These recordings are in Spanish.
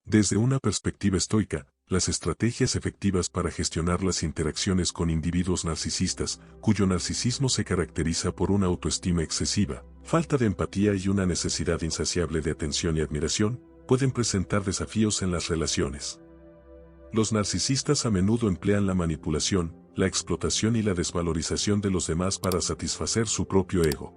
Desde una perspectiva estoica, las estrategias efectivas para gestionar las interacciones con individuos narcisistas, cuyo narcisismo se caracteriza por una autoestima excesiva, falta de empatía y una necesidad insaciable de atención y admiración, pueden presentar desafíos en las relaciones. Los narcisistas a menudo emplean la manipulación, la explotación y la desvalorización de los demás para satisfacer su propio ego.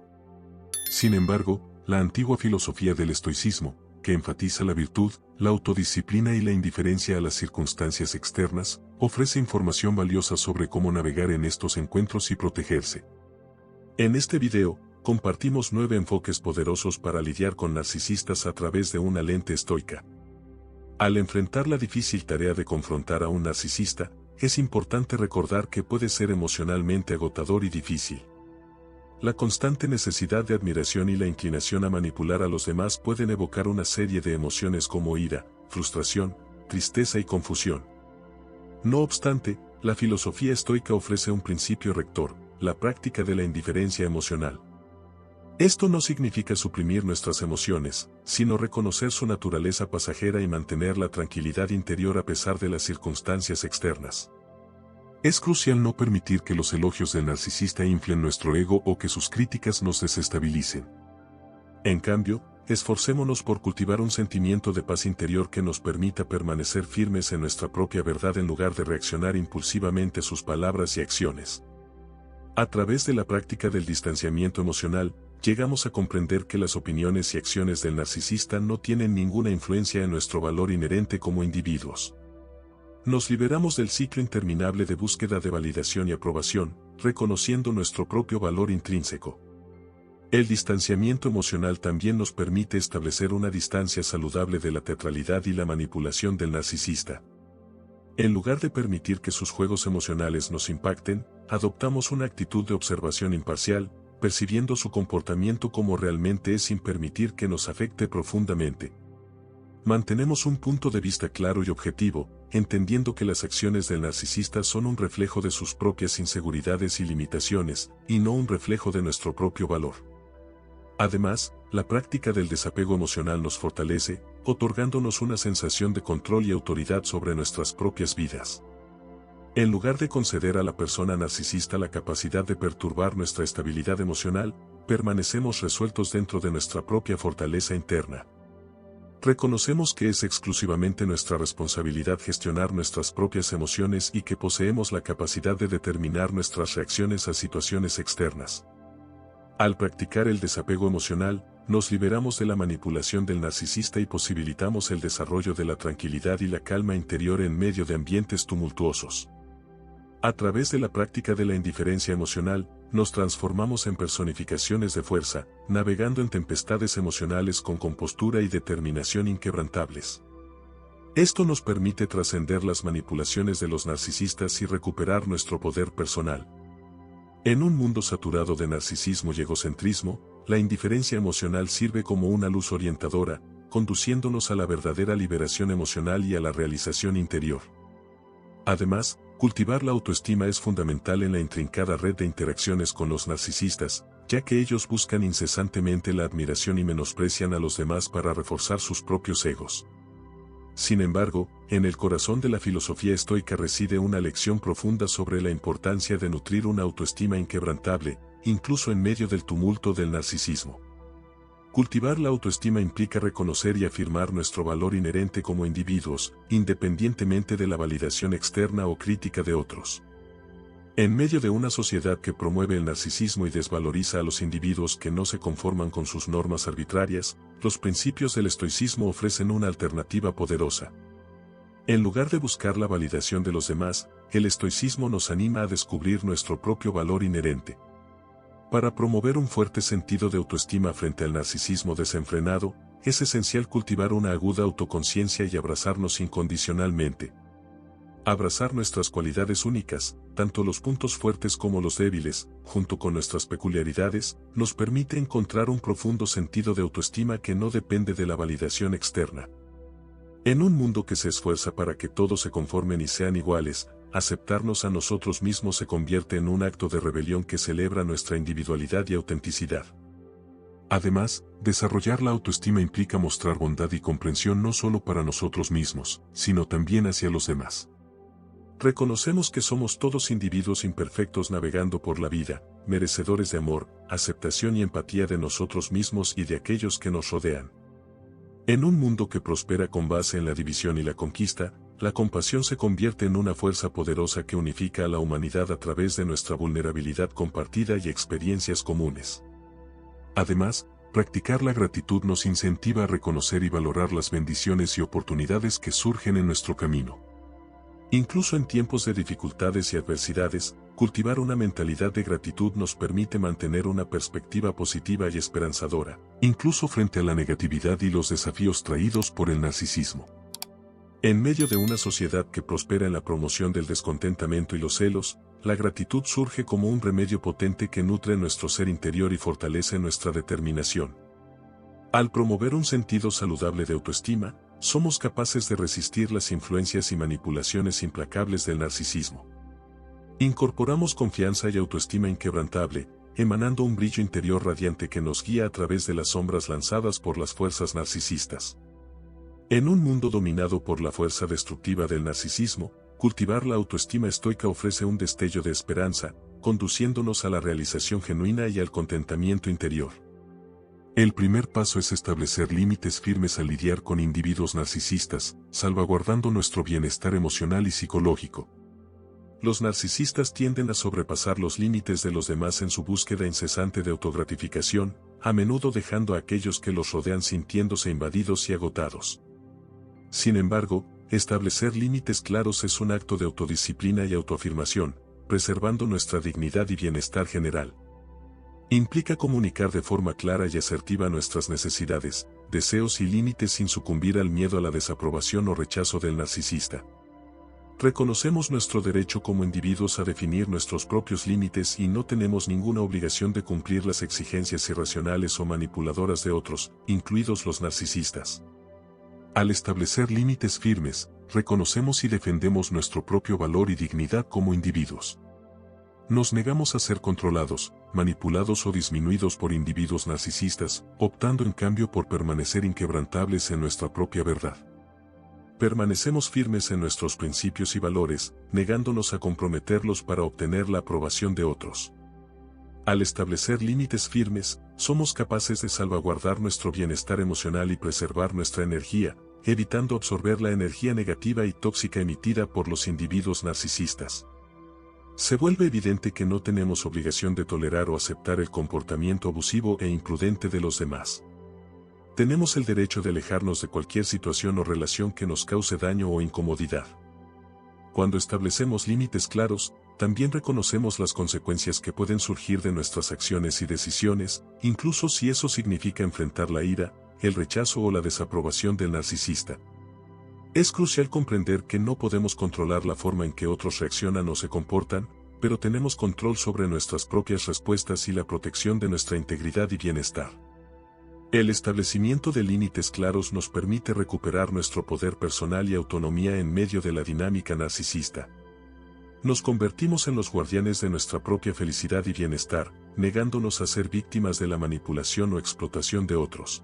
Sin embargo, la antigua filosofía del estoicismo, que enfatiza la virtud, la autodisciplina y la indiferencia a las circunstancias externas, ofrece información valiosa sobre cómo navegar en estos encuentros y protegerse. En este video, compartimos 9 enfoques poderosos para lidiar con narcisistas a través de una lente estoica. Al enfrentar la difícil tarea de confrontar a un narcisista, es importante recordar que puede ser emocionalmente agotador y difícil. La constante necesidad de admiración y la inclinación a manipular a los demás pueden evocar una serie de emociones como ira, frustración, tristeza y confusión. No obstante, la filosofía estoica ofrece un principio rector, la práctica de la indiferencia emocional. Esto no significa suprimir nuestras emociones, sino reconocer su naturaleza pasajera y mantener la tranquilidad interior a pesar de las circunstancias externas. Es crucial no permitir que los elogios del narcisista inflen nuestro ego o que sus críticas nos desestabilicen. En cambio, esforcémonos por cultivar un sentimiento de paz interior que nos permita permanecer firmes en nuestra propia verdad en lugar de reaccionar impulsivamente a sus palabras y acciones. A través de la práctica del distanciamiento emocional, llegamos a comprender que las opiniones y acciones del narcisista no tienen ninguna influencia en nuestro valor inherente como individuos. Nos liberamos del ciclo interminable de búsqueda de validación y aprobación, reconociendo nuestro propio valor intrínseco. El distanciamiento emocional también nos permite establecer una distancia saludable de la teatralidad y la manipulación del narcisista. En lugar de permitir que sus juegos emocionales nos impacten, adoptamos una actitud de observación imparcial, percibiendo su comportamiento como realmente es sin permitir que nos afecte profundamente. Mantenemos un punto de vista claro y objetivo, entendiendo que las acciones del narcisista son un reflejo de sus propias inseguridades y limitaciones, y no un reflejo de nuestro propio valor. Además, la práctica del desapego emocional nos fortalece, otorgándonos una sensación de control y autoridad sobre nuestras propias vidas. En lugar de conceder a la persona narcisista la capacidad de perturbar nuestra estabilidad emocional, permanecemos resueltos dentro de nuestra propia fortaleza interna. Reconocemos que es exclusivamente nuestra responsabilidad gestionar nuestras propias emociones y que poseemos la capacidad de determinar nuestras reacciones a situaciones externas. Al practicar el desapego emocional, nos liberamos de la manipulación del narcisista y posibilitamos el desarrollo de la tranquilidad y la calma interior en medio de ambientes tumultuosos. A través de la práctica de la indiferencia emocional, nos transformamos en personificaciones de fuerza, navegando en tempestades emocionales con compostura y determinación inquebrantables. Esto nos permite trascender las manipulaciones de los narcisistas y recuperar nuestro poder personal. En un mundo saturado de narcisismo y egocentrismo, la indiferencia emocional sirve como una luz orientadora, conduciéndonos a la verdadera liberación emocional y a la realización interior. Además, cultivar la autoestima es fundamental en la intrincada red de interacciones con los narcisistas, ya que ellos buscan incesantemente la admiración y menosprecian a los demás para reforzar sus propios egos. Sin embargo, en el corazón de la filosofía estoica reside una lección profunda sobre la importancia de nutrir una autoestima inquebrantable, incluso en medio del tumulto del narcisismo. Cultivar la autoestima implica reconocer y afirmar nuestro valor inherente como individuos, independientemente de la validación externa o crítica de otros. En medio de una sociedad que promueve el narcisismo y desvaloriza a los individuos que no se conforman con sus normas arbitrarias, los principios del estoicismo ofrecen una alternativa poderosa. En lugar de buscar la validación de los demás, el estoicismo nos anima a descubrir nuestro propio valor inherente. Para promover un fuerte sentido de autoestima frente al narcisismo desenfrenado, es esencial cultivar una aguda autoconciencia y abrazarnos incondicionalmente. Abrazar nuestras cualidades únicas, tanto los puntos fuertes como los débiles, junto con nuestras peculiaridades, nos permite encontrar un profundo sentido de autoestima que no depende de la validación externa. En un mundo que se esfuerza para que todos se conformen y sean iguales, aceptarnos a nosotros mismos se convierte en un acto de rebelión que celebra nuestra individualidad y autenticidad. Además, desarrollar la autoestima implica mostrar bondad y comprensión no solo para nosotros mismos, sino también hacia los demás. Reconocemos que somos todos individuos imperfectos navegando por la vida, merecedores de amor, aceptación y empatía de nosotros mismos y de aquellos que nos rodean. En un mundo que prospera con base en la división y la conquista, la compasión se convierte en una fuerza poderosa que unifica a la humanidad a través de nuestra vulnerabilidad compartida y experiencias comunes. Además, practicar la gratitud nos incentiva a reconocer y valorar las bendiciones y oportunidades que surgen en nuestro camino. Incluso en tiempos de dificultades y adversidades, cultivar una mentalidad de gratitud nos permite mantener una perspectiva positiva y esperanzadora, incluso frente a la negatividad y los desafíos traídos por el narcisismo. En medio de una sociedad que prospera en la promoción del descontentamiento y los celos, la gratitud surge como un remedio potente que nutre nuestro ser interior y fortalece nuestra determinación. Al promover un sentido saludable de autoestima, somos capaces de resistir las influencias y manipulaciones implacables del narcisismo. Incorporamos confianza y autoestima inquebrantable, emanando un brillo interior radiante que nos guía a través de las sombras lanzadas por las fuerzas narcisistas. En un mundo dominado por la fuerza destructiva del narcisismo, cultivar la autoestima estoica ofrece un destello de esperanza, conduciéndonos a la realización genuina y al contentamiento interior. El primer paso es establecer límites firmes al lidiar con individuos narcisistas, salvaguardando nuestro bienestar emocional y psicológico. Los narcisistas tienden a sobrepasar los límites de los demás en su búsqueda incesante de autogratificación, a menudo dejando a aquellos que los rodean sintiéndose invadidos y agotados. Sin embargo, establecer límites claros es un acto de autodisciplina y autoafirmación, preservando nuestra dignidad y bienestar general. Implica comunicar de forma clara y asertiva nuestras necesidades, deseos y límites sin sucumbir al miedo a la desaprobación o rechazo del narcisista. Reconocemos nuestro derecho como individuos a definir nuestros propios límites y no tenemos ninguna obligación de cumplir las exigencias irracionales o manipuladoras de otros, incluidos los narcisistas. Al establecer límites firmes, reconocemos y defendemos nuestro propio valor y dignidad como individuos. Nos negamos a ser controlados, manipulados o disminuidos por individuos narcisistas, optando en cambio por permanecer inquebrantables en nuestra propia verdad. Permanecemos firmes en nuestros principios y valores, negándonos a comprometerlos para obtener la aprobación de otros. Al establecer límites firmes, somos capaces de salvaguardar nuestro bienestar emocional y preservar nuestra energía, evitando absorber la energía negativa y tóxica emitida por los individuos narcisistas. Se vuelve evidente que no tenemos obligación de tolerar o aceptar el comportamiento abusivo e imprudente de los demás. Tenemos el derecho de alejarnos de cualquier situación o relación que nos cause daño o incomodidad. Cuando establecemos límites claros, también reconocemos las consecuencias que pueden surgir de nuestras acciones y decisiones, incluso si eso significa enfrentar la ira, el rechazo o la desaprobación del narcisista. Es crucial comprender que no podemos controlar la forma en que otros reaccionan o se comportan, pero tenemos control sobre nuestras propias respuestas y la protección de nuestra integridad y bienestar. El establecimiento de límites claros nos permite recuperar nuestro poder personal y autonomía en medio de la dinámica narcisista. Nos convertimos en los guardianes de nuestra propia felicidad y bienestar, negándonos a ser víctimas de la manipulación o explotación de otros.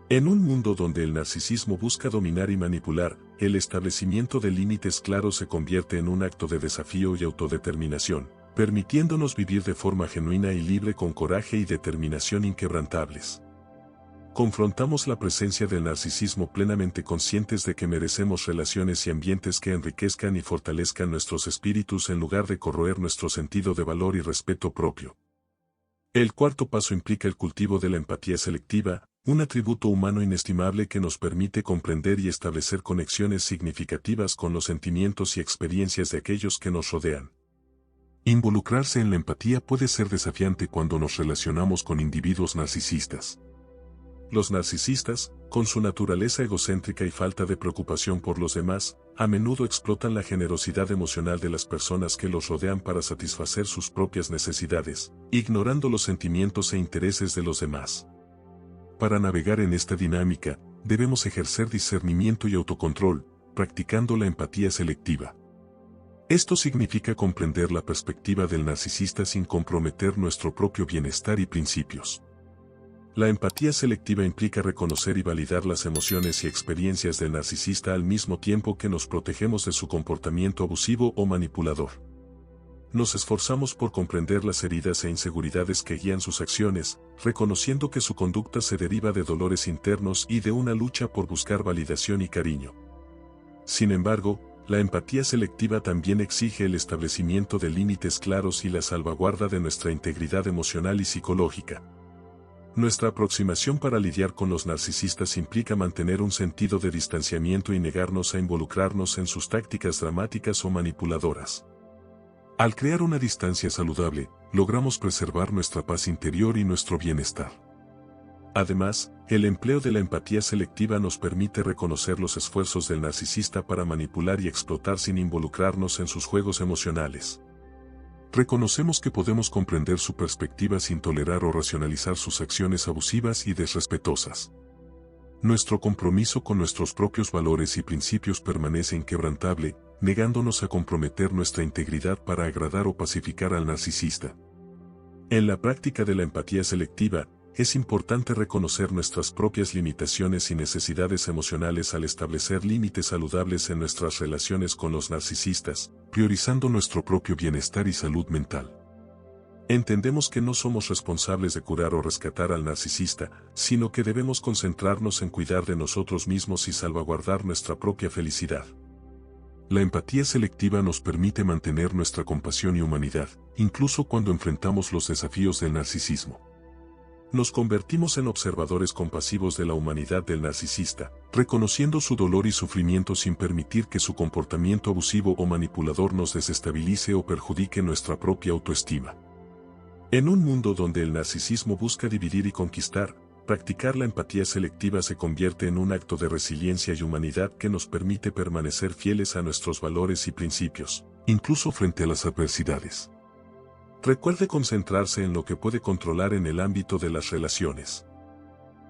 En un mundo donde el narcisismo busca dominar y manipular, el establecimiento de límites claros se convierte en un acto de desafío y autodeterminación, permitiéndonos vivir de forma genuina y libre con coraje y determinación inquebrantables. Confrontamos la presencia del narcisismo plenamente conscientes de que merecemos relaciones y ambientes que enriquezcan y fortalezcan nuestros espíritus en lugar de corroer nuestro sentido de valor y respeto propio. El cuarto paso implica el cultivo de la empatía selectiva, un atributo humano inestimable que nos permite comprender y establecer conexiones significativas con los sentimientos y experiencias de aquellos que nos rodean. Involucrarse en la empatía puede ser desafiante cuando nos relacionamos con individuos narcisistas. Los narcisistas, con su naturaleza egocéntrica y falta de preocupación por los demás, a menudo explotan la generosidad emocional de las personas que los rodean para satisfacer sus propias necesidades, ignorando los sentimientos e intereses de los demás. Para navegar en esta dinámica, debemos ejercer discernimiento y autocontrol, practicando la empatía selectiva. Esto significa comprender la perspectiva del narcisista sin comprometer nuestro propio bienestar y principios. La empatía selectiva implica reconocer y validar las emociones y experiencias del narcisista al mismo tiempo que nos protegemos de su comportamiento abusivo o manipulador. Nos esforzamos por comprender las heridas e inseguridades que guían sus acciones, reconociendo que su conducta se deriva de dolores internos y de una lucha por buscar validación y cariño. Sin embargo, la empatía selectiva también exige el establecimiento de límites claros y la salvaguarda de nuestra integridad emocional y psicológica. Nuestra aproximación para lidiar con los narcisistas implica mantener un sentido de distanciamiento y negarnos a involucrarnos en sus tácticas dramáticas o manipuladoras. Al crear una distancia saludable, logramos preservar nuestra paz interior y nuestro bienestar. Además, el empleo de la empatía selectiva nos permite reconocer los esfuerzos del narcisista para manipular y explotar sin involucrarnos en sus juegos emocionales. Reconocemos que podemos comprender su perspectiva sin tolerar o racionalizar sus acciones abusivas y desrespetuosas. Nuestro compromiso con nuestros propios valores y principios permanece inquebrantable, negándonos a comprometer nuestra integridad para agradar o pacificar al narcisista. En la práctica de la empatía selectiva, es importante reconocer nuestras propias limitaciones y necesidades emocionales al establecer límites saludables en nuestras relaciones con los narcisistas, priorizando nuestro propio bienestar y salud mental. Entendemos que no somos responsables de curar o rescatar al narcisista, sino que debemos concentrarnos en cuidar de nosotros mismos y salvaguardar nuestra propia felicidad. La empatía selectiva nos permite mantener nuestra compasión y humanidad, incluso cuando enfrentamos los desafíos del narcisismo. Nos convertimos en observadores compasivos de la humanidad del narcisista, reconociendo su dolor y sufrimiento sin permitir que su comportamiento abusivo o manipulador nos desestabilice o perjudique nuestra propia autoestima. En un mundo donde el narcisismo busca dividir y conquistar, practicar la empatía selectiva se convierte en un acto de resiliencia y humanidad que nos permite permanecer fieles a nuestros valores y principios, incluso frente a las adversidades. Recuerde concentrarse en lo que puede controlar en el ámbito de las relaciones.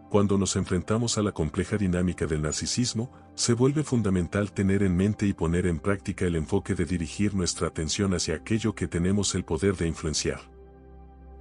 Cuando nos enfrentamos a la compleja dinámica del narcisismo, se vuelve fundamental tener en mente y poner en práctica el enfoque de dirigir nuestra atención hacia aquello que tenemos el poder de influenciar.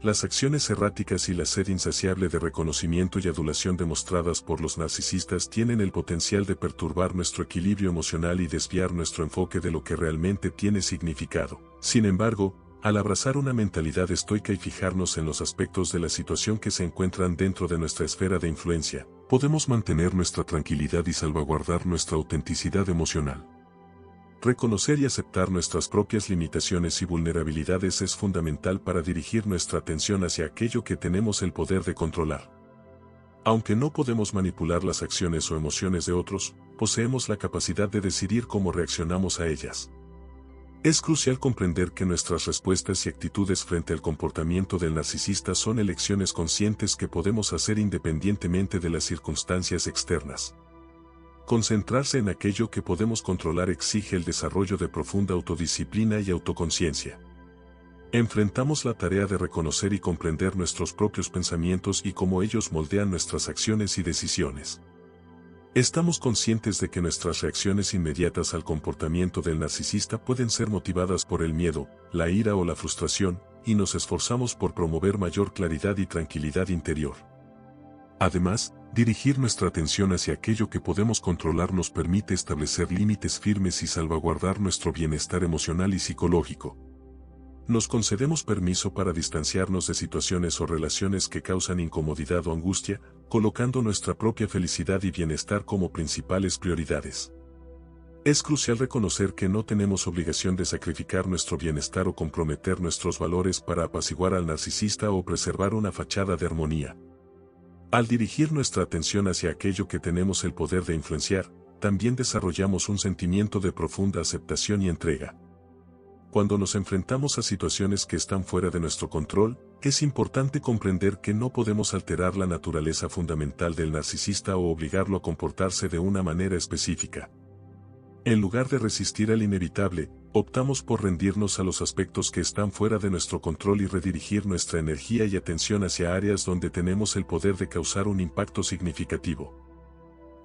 Las acciones erráticas y la sed insaciable de reconocimiento y adulación demostradas por los narcisistas tienen el potencial de perturbar nuestro equilibrio emocional y desviar nuestro enfoque de lo que realmente tiene significado. Sin embargo, al abrazar una mentalidad estoica y fijarnos en los aspectos de la situación que se encuentran dentro de nuestra esfera de influencia, podemos mantener nuestra tranquilidad y salvaguardar nuestra autenticidad emocional. Reconocer y aceptar nuestras propias limitaciones y vulnerabilidades es fundamental para dirigir nuestra atención hacia aquello que tenemos el poder de controlar. Aunque no podemos manipular las acciones o emociones de otros, poseemos la capacidad de decidir cómo reaccionamos a ellas. Es crucial comprender que nuestras respuestas y actitudes frente al comportamiento del narcisista son elecciones conscientes que podemos hacer independientemente de las circunstancias externas. Concentrarse en aquello que podemos controlar exige el desarrollo de profunda autodisciplina y autoconciencia. Enfrentamos la tarea de reconocer y comprender nuestros propios pensamientos y cómo ellos moldean nuestras acciones y decisiones. Estamos conscientes de que nuestras reacciones inmediatas al comportamiento del narcisista pueden ser motivadas por el miedo, la ira o la frustración, y nos esforzamos por promover mayor claridad y tranquilidad interior. Además, dirigir nuestra atención hacia aquello que podemos controlar nos permite establecer límites firmes y salvaguardar nuestro bienestar emocional y psicológico. Nos concedemos permiso para distanciarnos de situaciones o relaciones que causan incomodidad o angustia, colocando nuestra propia felicidad y bienestar como principales prioridades. Es crucial reconocer que no tenemos obligación de sacrificar nuestro bienestar o comprometer nuestros valores para apaciguar al narcisista o preservar una fachada de armonía. Al dirigir nuestra atención hacia aquello que tenemos el poder de influenciar, también desarrollamos un sentimiento de profunda aceptación y entrega. Cuando nos enfrentamos a situaciones que están fuera de nuestro control, es importante comprender que no podemos alterar la naturaleza fundamental del narcisista o obligarlo a comportarse de una manera específica. En lugar de resistir al inevitable, optamos por rendirnos a los aspectos que están fuera de nuestro control y redirigir nuestra energía y atención hacia áreas donde tenemos el poder de causar un impacto significativo.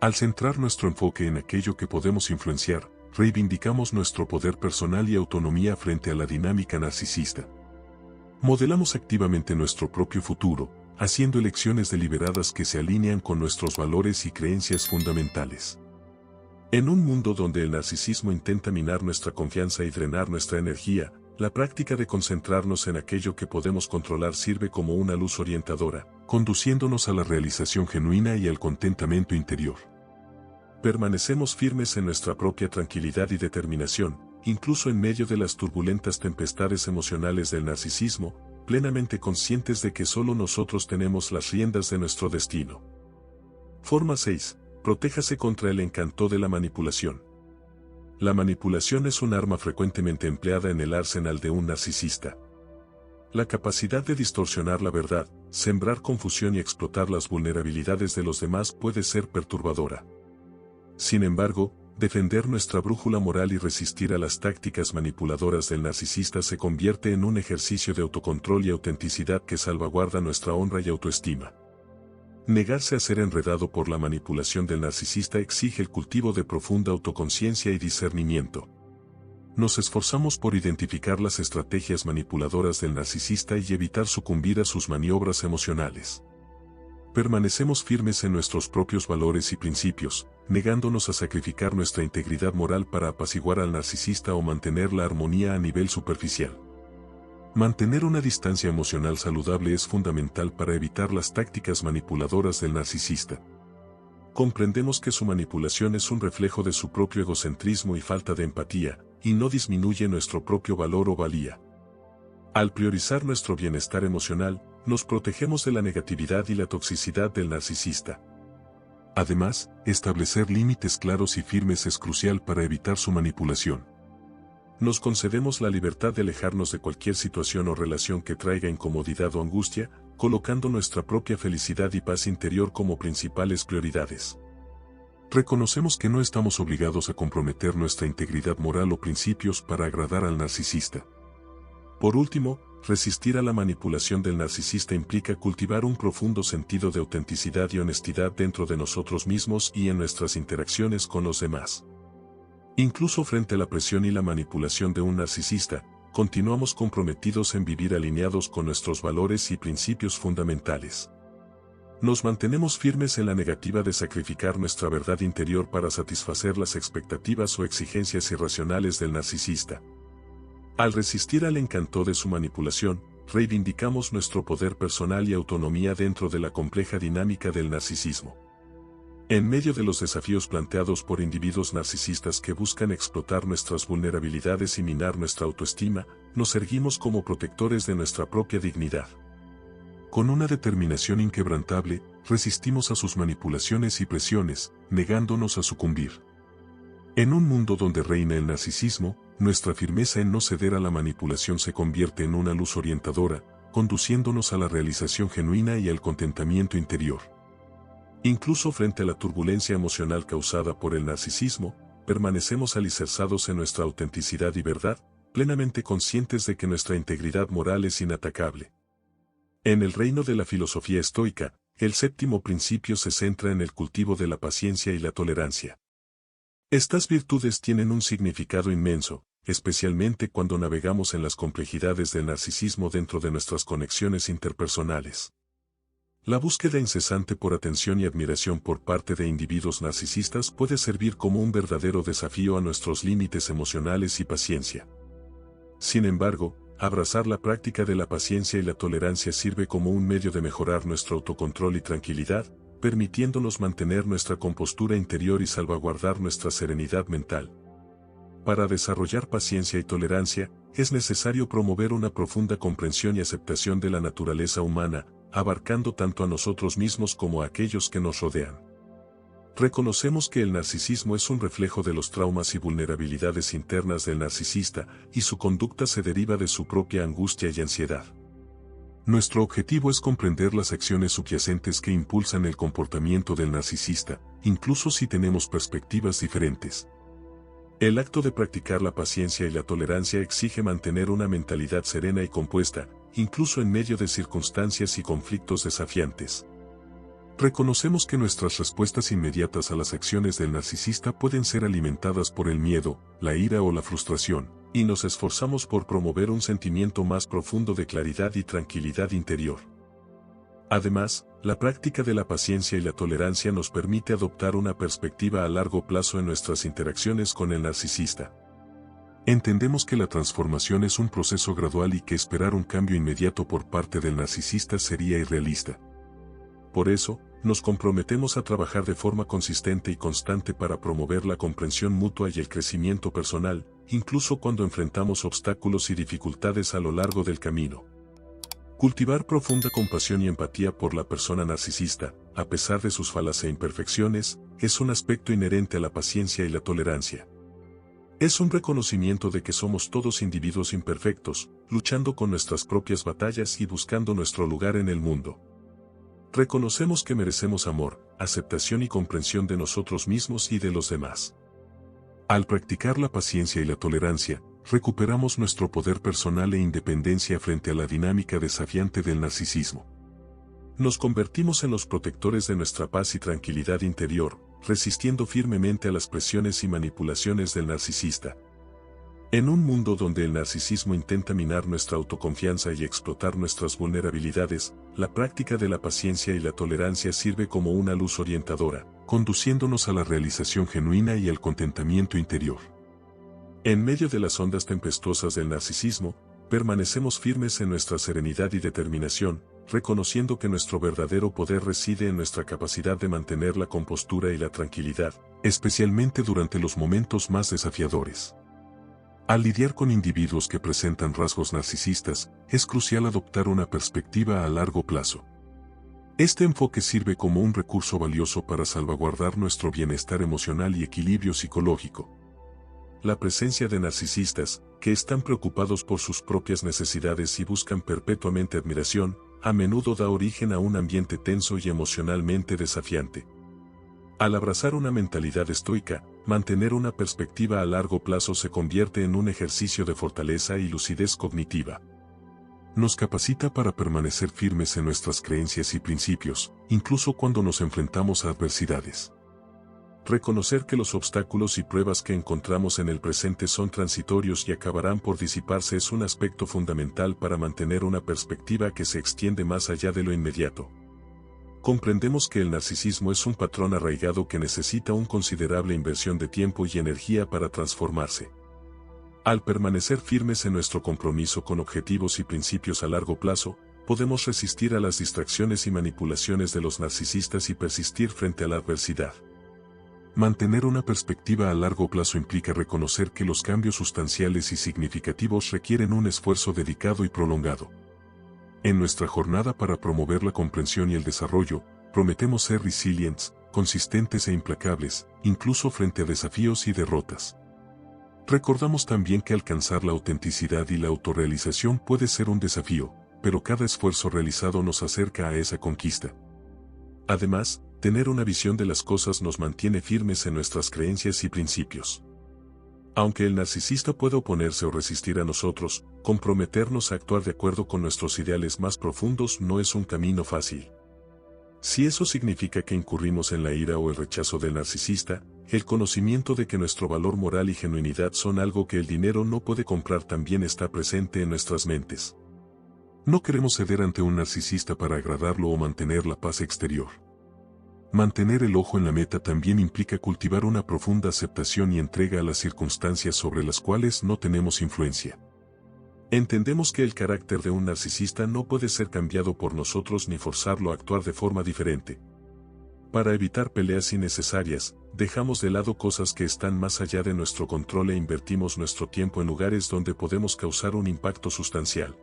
Al centrar nuestro enfoque en aquello que podemos influenciar, reivindicamos nuestro poder personal y autonomía frente a la dinámica narcisista. Modelamos activamente nuestro propio futuro, haciendo elecciones deliberadas que se alinean con nuestros valores y creencias fundamentales. En un mundo donde el narcisismo intenta minar nuestra confianza y drenar nuestra energía, la práctica de concentrarnos en aquello que podemos controlar sirve como una luz orientadora, conduciéndonos a la realización genuina y al contentamiento interior. Permanecemos firmes en nuestra propia tranquilidad y determinación, incluso en medio de las turbulentas tempestades emocionales del narcisismo, plenamente conscientes de que solo nosotros tenemos las riendas de nuestro destino. Forma 6. Protéjase contra el encanto de la manipulación. La manipulación es un arma frecuentemente empleada en el arsenal de un narcisista. La capacidad de distorsionar la verdad, sembrar confusión y explotar las vulnerabilidades de los demás puede ser perturbadora. Sin embargo, defender nuestra brújula moral y resistir a las tácticas manipuladoras del narcisista se convierte en un ejercicio de autocontrol y autenticidad que salvaguarda nuestra honra y autoestima. Negarse a ser enredado por la manipulación del narcisista exige el cultivo de profunda autoconciencia y discernimiento. Nos esforzamos por identificar las estrategias manipuladoras del narcisista y evitar sucumbir a sus maniobras emocionales. Permanecemos firmes en nuestros propios valores y principios, negándonos a sacrificar nuestra integridad moral para apaciguar al narcisista o mantener la armonía a nivel superficial. Mantener una distancia emocional saludable es fundamental para evitar las tácticas manipuladoras del narcisista. Comprendemos que su manipulación es un reflejo de su propio egocentrismo y falta de empatía, y no disminuye nuestro propio valor o valía. Al priorizar nuestro bienestar emocional, nos protegemos de la negatividad y la toxicidad del narcisista. Además, establecer límites claros y firmes es crucial para evitar su manipulación. Nos concedemos la libertad de alejarnos de cualquier situación o relación que traiga incomodidad o angustia, colocando nuestra propia felicidad y paz interior como principales prioridades. Reconocemos que no estamos obligados a comprometer nuestra integridad moral o principios para agradar al narcisista. Por último, resistir a la manipulación del narcisista implica cultivar un profundo sentido de autenticidad y honestidad dentro de nosotros mismos y en nuestras interacciones con los demás. Incluso frente a la presión y la manipulación de un narcisista, continuamos comprometidos en vivir alineados con nuestros valores y principios fundamentales. Nos mantenemos firmes en la negativa de sacrificar nuestra verdad interior para satisfacer las expectativas o exigencias irracionales del narcisista. Al resistir al encanto de su manipulación, reivindicamos nuestro poder personal y autonomía dentro de la compleja dinámica del narcisismo. En medio de los desafíos planteados por individuos narcisistas que buscan explotar nuestras vulnerabilidades y minar nuestra autoestima, nos erguimos como protectores de nuestra propia dignidad. Con una determinación inquebrantable, resistimos a sus manipulaciones y presiones, negándonos a sucumbir. En un mundo donde reina el narcisismo, nuestra firmeza en no ceder a la manipulación se convierte en una luz orientadora, conduciéndonos a la realización genuina y al contentamiento interior. Incluso frente a la turbulencia emocional causada por el narcisismo, permanecemos alicerzados en nuestra autenticidad y verdad, plenamente conscientes de que nuestra integridad moral es inatacable. En el reino de la filosofía estoica, el séptimo principio se centra en el cultivo de la paciencia y la tolerancia. Estas virtudes tienen un significado inmenso, especialmente cuando navegamos en las complejidades del narcisismo dentro de nuestras conexiones interpersonales. La búsqueda incesante por atención y admiración por parte de individuos narcisistas puede servir como un verdadero desafío a nuestros límites emocionales y paciencia. Sin embargo, abrazar la práctica de la paciencia y la tolerancia sirve como un medio de mejorar nuestro autocontrol y tranquilidad, permitiéndonos mantener nuestra compostura interior y salvaguardar nuestra serenidad mental. Para desarrollar paciencia y tolerancia, es necesario promover una profunda comprensión y aceptación de la naturaleza humana, abarcando tanto a nosotros mismos como a aquellos que nos rodean. Reconocemos que el narcisismo es un reflejo de los traumas y vulnerabilidades internas del narcisista, y su conducta se deriva de su propia angustia y ansiedad. Nuestro objetivo es comprender las acciones subyacentes que impulsan el comportamiento del narcisista, incluso si tenemos perspectivas diferentes. El acto de practicar la paciencia y la tolerancia exige mantener una mentalidad serena y compuesta, incluso en medio de circunstancias y conflictos desafiantes. Reconocemos que nuestras respuestas inmediatas a las acciones del narcisista pueden ser alimentadas por el miedo, la ira o la frustración, y nos esforzamos por promover un sentimiento más profundo de claridad y tranquilidad interior. Además, la práctica de la paciencia y la tolerancia nos permite adoptar una perspectiva a largo plazo en nuestras interacciones con el narcisista. Entendemos que la transformación es un proceso gradual y que esperar un cambio inmediato por parte del narcisista sería irrealista. Por eso, nos comprometemos a trabajar de forma consistente y constante para promover la comprensión mutua y el crecimiento personal, incluso cuando enfrentamos obstáculos y dificultades a lo largo del camino. Cultivar profunda compasión y empatía por la persona narcisista, a pesar de sus fallas e imperfecciones, es un aspecto inherente a la paciencia y la tolerancia. Es un reconocimiento de que somos todos individuos imperfectos, luchando con nuestras propias batallas y buscando nuestro lugar en el mundo. Reconocemos que merecemos amor, aceptación y comprensión de nosotros mismos y de los demás. Al practicar la paciencia y la tolerancia, recuperamos nuestro poder personal e independencia frente a la dinámica desafiante del narcisismo. Nos convertimos en los protectores de nuestra paz y tranquilidad interior, resistiendo firmemente a las presiones y manipulaciones del narcisista. En un mundo donde el narcisismo intenta minar nuestra autoconfianza y explotar nuestras vulnerabilidades, la práctica de la paciencia y la tolerancia sirve como una luz orientadora, conduciéndonos a la realización genuina y al contentamiento interior. En medio de las ondas tempestuosas del narcisismo, permanecemos firmes en nuestra serenidad y determinación, reconociendo que nuestro verdadero poder reside en nuestra capacidad de mantener la compostura y la tranquilidad, especialmente durante los momentos más desafiadores. Al lidiar con individuos que presentan rasgos narcisistas, es crucial adoptar una perspectiva a largo plazo. Este enfoque sirve como un recurso valioso para salvaguardar nuestro bienestar emocional y equilibrio psicológico. La presencia de narcisistas, que están preocupados por sus propias necesidades y buscan perpetuamente admiración, a menudo da origen a un ambiente tenso y emocionalmente desafiante. Al abrazar una mentalidad estoica, mantener una perspectiva a largo plazo se convierte en un ejercicio de fortaleza y lucidez cognitiva. Nos capacita para permanecer firmes en nuestras creencias y principios, incluso cuando nos enfrentamos a adversidades. Reconocer que los obstáculos y pruebas que encontramos en el presente son transitorios y acabarán por disiparse es un aspecto fundamental para mantener una perspectiva que se extiende más allá de lo inmediato. Comprendemos que el narcisismo es un patrón arraigado que necesita una considerable inversión de tiempo y energía para transformarse. Al permanecer firmes en nuestro compromiso con objetivos y principios a largo plazo, podemos resistir a las distracciones y manipulaciones de los narcisistas y persistir frente a la adversidad. Mantener una perspectiva a largo plazo implica reconocer que los cambios sustanciales y significativos requieren un esfuerzo dedicado y prolongado. En nuestra jornada para promover la comprensión y el desarrollo, prometemos ser resilientes, consistentes e implacables, incluso frente a desafíos y derrotas. Recordamos también que alcanzar la autenticidad y la autorrealización puede ser un desafío, pero cada esfuerzo realizado nos acerca a esa conquista. Además, tener una visión de las cosas nos mantiene firmes en nuestras creencias y principios. Aunque el narcisista pueda oponerse o resistir a nosotros, comprometernos a actuar de acuerdo con nuestros ideales más profundos no es un camino fácil. Si eso significa que incurrimos en la ira o el rechazo del narcisista, el conocimiento de que nuestro valor moral y genuinidad son algo que el dinero no puede comprar también está presente en nuestras mentes. No queremos ceder ante un narcisista para agradarlo o mantener la paz exterior. Mantener el ojo en la meta también implica cultivar una profunda aceptación y entrega a las circunstancias sobre las cuales no tenemos influencia. Entendemos que el carácter de un narcisista no puede ser cambiado por nosotros ni forzarlo a actuar de forma diferente. Para evitar peleas innecesarias, dejamos de lado cosas que están más allá de nuestro control e invertimos nuestro tiempo en lugares donde podemos causar un impacto sustancial.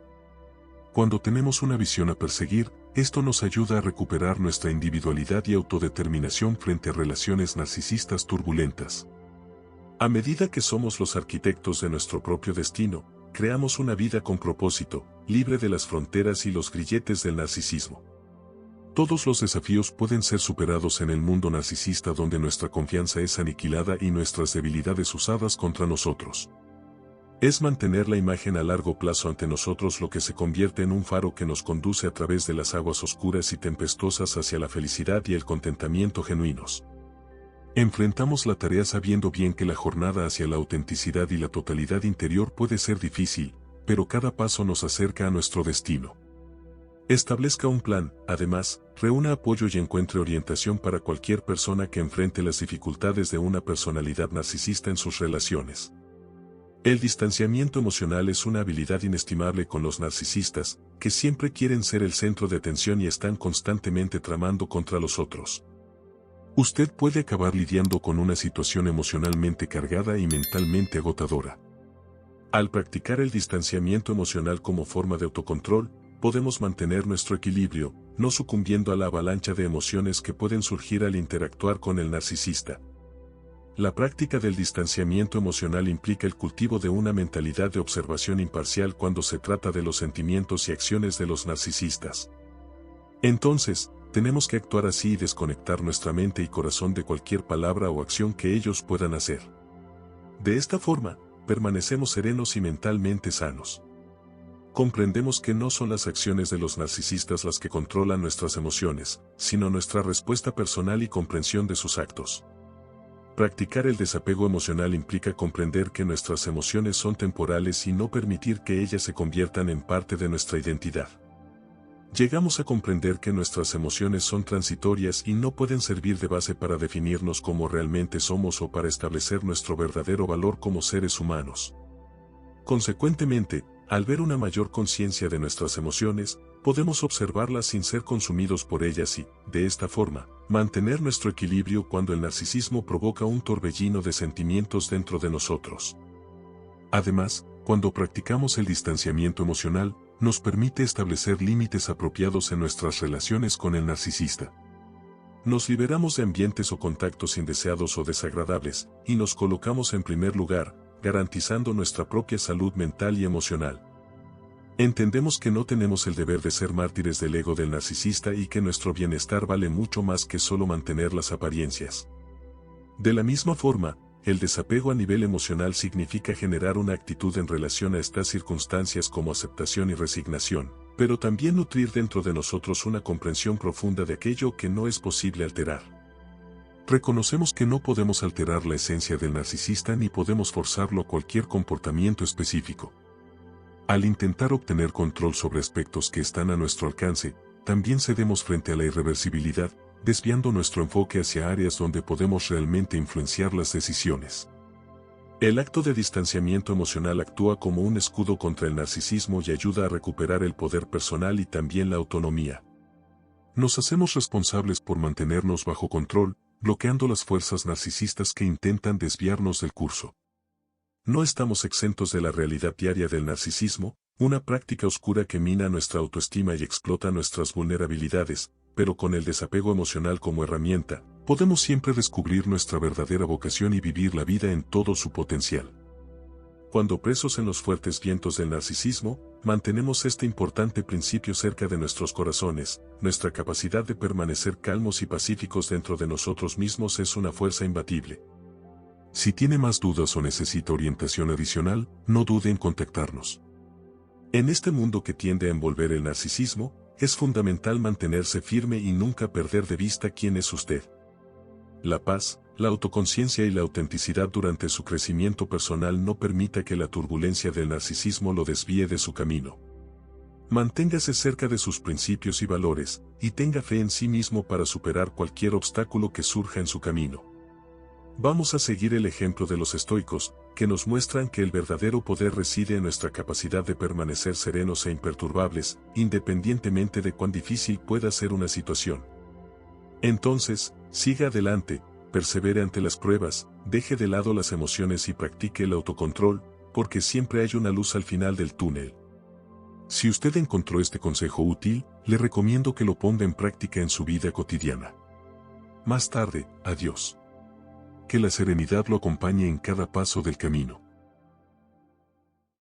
Cuando tenemos una visión a perseguir, esto nos ayuda a recuperar nuestra individualidad y autodeterminación frente a relaciones narcisistas turbulentas. A medida que somos los arquitectos de nuestro propio destino, creamos una vida con propósito, libre de las fronteras y los grilletes del narcisismo. Todos los desafíos pueden ser superados en el mundo narcisista donde nuestra confianza es aniquilada y nuestras debilidades usadas contra nosotros. Es mantener la imagen a largo plazo ante nosotros lo que se convierte en un faro que nos conduce a través de las aguas oscuras y tempestuosas hacia la felicidad y el contentamiento genuinos. Enfrentamos la tarea sabiendo bien que la jornada hacia la autenticidad y la totalidad interior puede ser difícil, pero cada paso nos acerca a nuestro destino. Establezca un plan, además, reúna apoyo y encuentre orientación para cualquier persona que enfrente las dificultades de una personalidad narcisista en sus relaciones. El distanciamiento emocional es una habilidad inestimable con los narcisistas, que siempre quieren ser el centro de atención y están constantemente tramando contra los otros. Usted puede acabar lidiando con una situación emocionalmente cargada y mentalmente agotadora. Al practicar el distanciamiento emocional como forma de autocontrol, podemos mantener nuestro equilibrio, no sucumbiendo a la avalancha de emociones que pueden surgir al interactuar con el narcisista. La práctica del distanciamiento emocional implica el cultivo de una mentalidad de observación imparcial cuando se trata de los sentimientos y acciones de los narcisistas. Entonces, tenemos que actuar así y desconectar nuestra mente y corazón de cualquier palabra o acción que ellos puedan hacer. De esta forma, permanecemos serenos y mentalmente sanos. Comprendemos que no son las acciones de los narcisistas las que controlan nuestras emociones, sino nuestra respuesta personal y comprensión de sus actos. Practicar el desapego emocional implica comprender que nuestras emociones son temporales y no permitir que ellas se conviertan en parte de nuestra identidad. Llegamos a comprender que nuestras emociones son transitorias y no pueden servir de base para definirnos como realmente somos o para establecer nuestro verdadero valor como seres humanos. Consecuentemente, al ver una mayor conciencia de nuestras emociones, podemos observarlas sin ser consumidos por ellas y, de esta forma, mantener nuestro equilibrio cuando el narcisismo provoca un torbellino de sentimientos dentro de nosotros. Además, cuando practicamos el distanciamiento emocional, nos permite establecer límites apropiados en nuestras relaciones con el narcisista. Nos liberamos de ambientes o contactos indeseados o desagradables, y nos colocamos en primer lugar, garantizando nuestra propia salud mental y emocional. Entendemos que no tenemos el deber de ser mártires del ego del narcisista y que nuestro bienestar vale mucho más que solo mantener las apariencias. De la misma forma, el desapego a nivel emocional significa generar una actitud en relación a estas circunstancias como aceptación y resignación, pero también nutrir dentro de nosotros una comprensión profunda de aquello que no es posible alterar. Reconocemos que no podemos alterar la esencia del narcisista ni podemos forzarlo a cualquier comportamiento específico. Al intentar obtener control sobre aspectos que están a nuestro alcance, también cedemos frente a la irreversibilidad, desviando nuestro enfoque hacia áreas donde podemos realmente influenciar las decisiones. El acto de distanciamiento emocional actúa como un escudo contra el narcisismo y ayuda a recuperar el poder personal y también la autonomía. Nos hacemos responsables por mantenernos bajo control, bloqueando las fuerzas narcisistas que intentan desviarnos del curso. No estamos exentos de la realidad diaria del narcisismo, una práctica oscura que mina nuestra autoestima y explota nuestras vulnerabilidades, pero con el desapego emocional como herramienta, podemos siempre descubrir nuestra verdadera vocación y vivir la vida en todo su potencial. Cuando presos en los fuertes vientos del narcisismo, mantenemos este importante principio cerca de nuestros corazones, nuestra capacidad de permanecer calmos y pacíficos dentro de nosotros mismos es una fuerza imbatible. Si tiene más dudas o necesita orientación adicional, no dude en contactarnos. En este mundo que tiende a envolver el narcisismo, es fundamental mantenerse firme y nunca perder de vista quién es usted. La paz, la autoconciencia y la autenticidad durante su crecimiento personal no permita que la turbulencia del narcisismo lo desvíe de su camino. Manténgase cerca de sus principios y valores, y tenga fe en sí mismo para superar cualquier obstáculo que surja en su camino. Vamos a seguir el ejemplo de los estoicos, que nos muestran que el verdadero poder reside en nuestra capacidad de permanecer serenos e imperturbables, independientemente de cuán difícil pueda ser una situación. Entonces, siga adelante, persevere ante las pruebas, deje de lado las emociones y practique el autocontrol, porque siempre hay una luz al final del túnel. Si usted encontró este consejo útil, le recomiendo que lo ponga en práctica en su vida cotidiana. Más tarde, adiós. Que la serenidad lo acompañe en cada paso del camino.